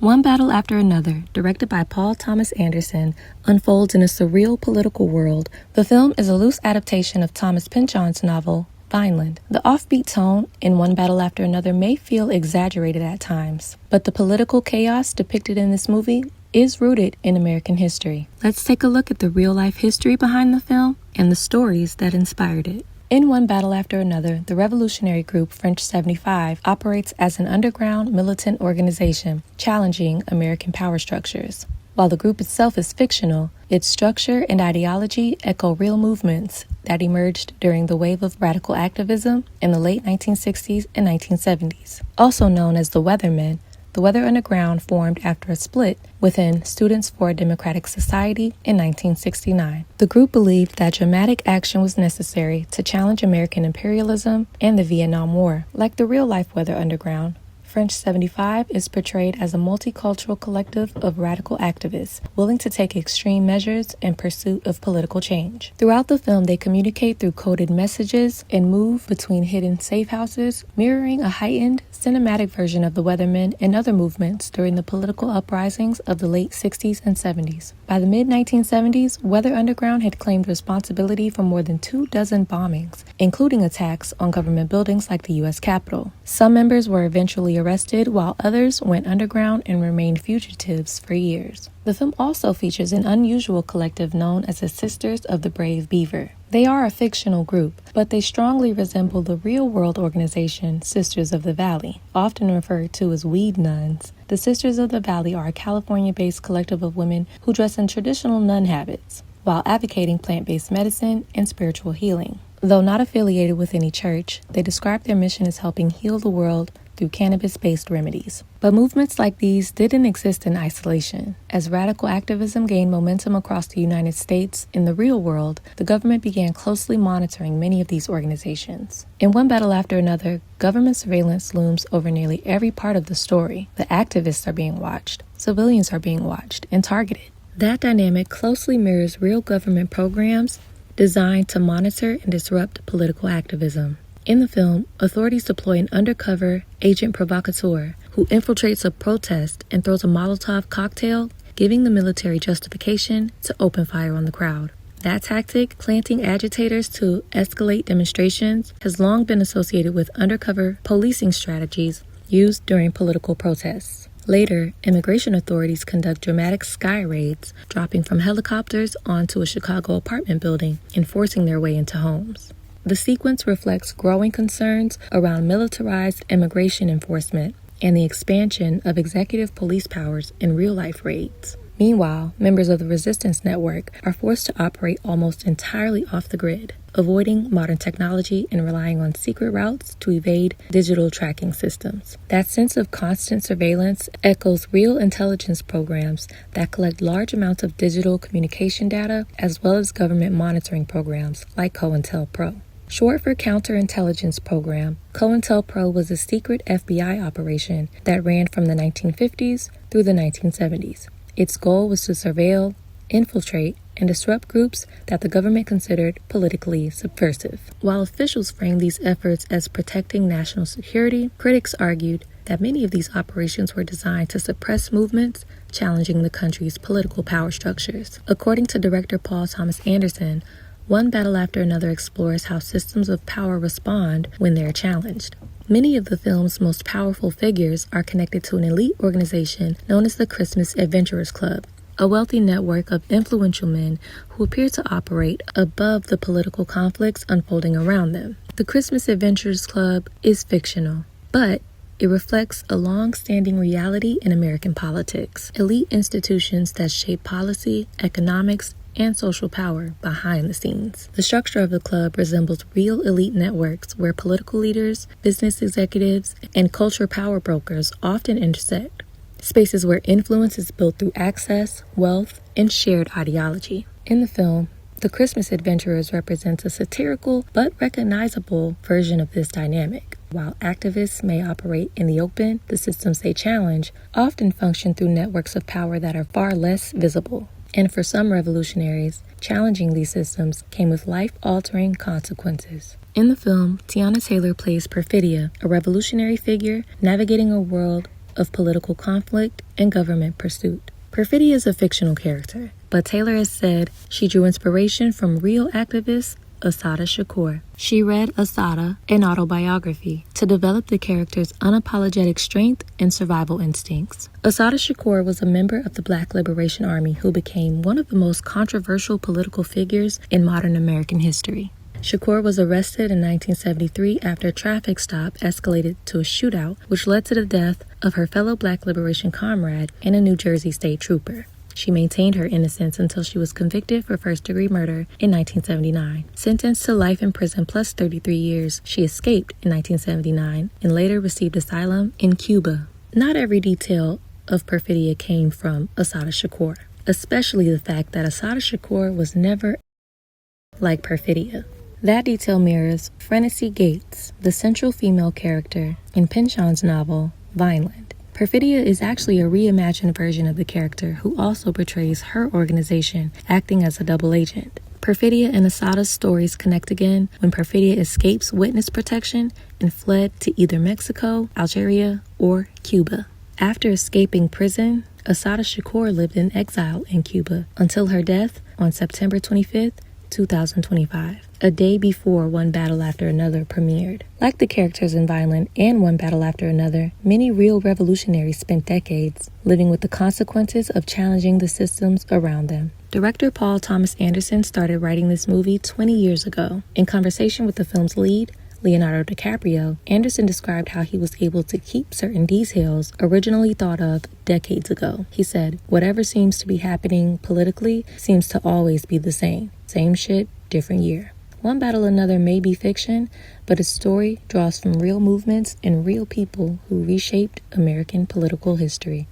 One Battle After Another, directed by Paul Thomas Anderson, unfolds in a surreal political world. The film is a loose adaptation of Thomas Pynchon's novel, Vineland. The offbeat tone in One Battle After Another may feel exaggerated at times, but the political chaos depicted in this movie is rooted in American history. Let's take a look at the real-life history behind the film and the stories that inspired it. In One Battle After Another, the revolutionary group French 75 operates as an underground militant organization challenging American power structures. While the group itself is fictional, its structure and ideology echo real movements that emerged during the wave of radical activism in the late 1960s and 1970s. Also known as the Weathermen, the Weather Underground formed after a split within Students for a Democratic Society in 1969. The group believed that dramatic action was necessary to challenge American imperialism and the Vietnam War. Like the real-life Weather Underground, French 75 is portrayed as a multicultural collective of radical activists willing to take extreme measures in pursuit of political change. Throughout the film, they communicate through coded messages and move between hidden safe houses, mirroring a heightened, cinematic version of the Weathermen and other movements during the political uprisings of the late 60s and 70s. By the mid-1970s, Weather Underground had claimed responsibility for more than 24 bombings, including attacks on government buildings like the U.S. Capitol. Some members were eventually arrested, while others went underground and remained fugitives for years. The film also features an unusual collective known as the Sisters of the Brave Beaver. They are a fictional group, but they strongly resemble the real-world organization Sisters of the Valley, often referred to as weed nuns. The Sisters of the Valley are a California-based collective of women who dress in traditional nun habits, while advocating plant-based medicine and spiritual healing. Though not affiliated with any church, they describe their mission as helping heal the world through cannabis-based remedies. But movements like these didn't exist in isolation. As radical activism gained momentum across the United States, in the real world, the government began closely monitoring many of these organizations. In One Battle After Another, government surveillance looms over nearly every part of the story. The activists are being watched, civilians are being watched and targeted. That dynamic closely mirrors real government programs designed to monitor and disrupt political activism. In the film, authorities deploy an undercover agent provocateur who infiltrates a protest and throws a Molotov cocktail, giving the military justification to open fire on the crowd. That tactic, planting agitators to escalate demonstrations, has long been associated with undercover policing strategies used during political protests. Later, immigration authorities conduct dramatic sky raids, dropping from helicopters onto a Chicago apartment building and forcing their way into homes. The sequence reflects growing concerns around militarized immigration enforcement and the expansion of executive police powers in real-life raids. Meanwhile, members of the resistance network are forced to operate almost entirely off the grid, avoiding modern technology and relying on secret routes to evade digital tracking systems. That sense of constant surveillance echoes real intelligence programs that collect large amounts of digital communication data, as well as government monitoring programs like COINTEL Pro. Short for Counterintelligence Program, COINTEL Pro was a secret FBI operation that ran from the 1950s through the 1970s. Its goal was to surveil, infiltrate, and disrupt groups that the government considered politically subversive. While officials framed these efforts as protecting national security, critics argued that many of these operations were designed to suppress movements challenging the country's political power structures. According to director Paul Thomas Anderson, One Battle After Another explores how systems of power respond when they're challenged. Many of the film's most powerful figures are connected to an elite organization known as the Christmas Adventurers Club, a wealthy network of influential men who appear to operate above the political conflicts unfolding around them. The Christmas Adventurers Club is fictional, but it reflects a long-standing reality in American politics. Elite institutions that shape policy, economics, and social power behind the scenes. The structure of the club resembles real elite networks where political leaders, business executives, and culture power brokers often intersect. Spaces where influence is built through access, wealth, and shared ideology. In the film, the Christmas Adventurers represents a satirical but recognizable version of this dynamic. While activists may operate in the open, the systems they challenge often function through networks of power that are far less visible. And for some revolutionaries, challenging these systems came with life-altering consequences. In the film, Tiana Taylor plays Perfidia, a revolutionary figure navigating a world of political conflict and government pursuit. Perfidia is a fictional character, but Taylor has said she drew inspiration from real activist Assatada Shakur. She read Assatada, an autobiography, to develop the character's unapologetic strength and survival instincts. Assatada Shakur was a member of the Black Liberation Army who became one of the most controversial political figures in modern American history. Shakur was arrested in 1973 after a traffic stop escalated to a shootout, which led to the death of her fellow Black liberation comrade and a New Jersey state trooper. She maintained her innocence until she was convicted for first-degree murder in 1979. Sentenced to life in prison plus 33 years, she escaped in 1979 and later received asylum in Cuba. Not every detail of Perfidia came from Assatada Shakur, especially the fact that Assatada Shakur was never like Perfidia. That detail mirrors Frenesy Gates, the central female character in Pynchon's novel, Vineland. Perfidia is actually a reimagined version of the character who also portrays her organization acting as a double agent. Perfidia and Assata's stories connect again when Perfidia escapes witness protection and fled to either Mexico, Algeria, or Cuba. After escaping prison, Assatada Shakur lived in exile in Cuba until her death on September 25th, 2025, a day before One Battle After Another premiered. Like the characters in Vineland and One Battle After Another, many real revolutionaries spent decades living with the consequences of challenging the systems around them. Director Paul Thomas Anderson started writing this movie 20 years ago. In conversation with the film's lead, Leonardo DiCaprio, Anderson described how he was able to keep certain details originally thought of decades ago. He said, "Whatever seems to be happening politically seems to always be the same. Same shit, different year." One Battle Another may be fiction, but its story draws from real movements and real people who reshaped American political history.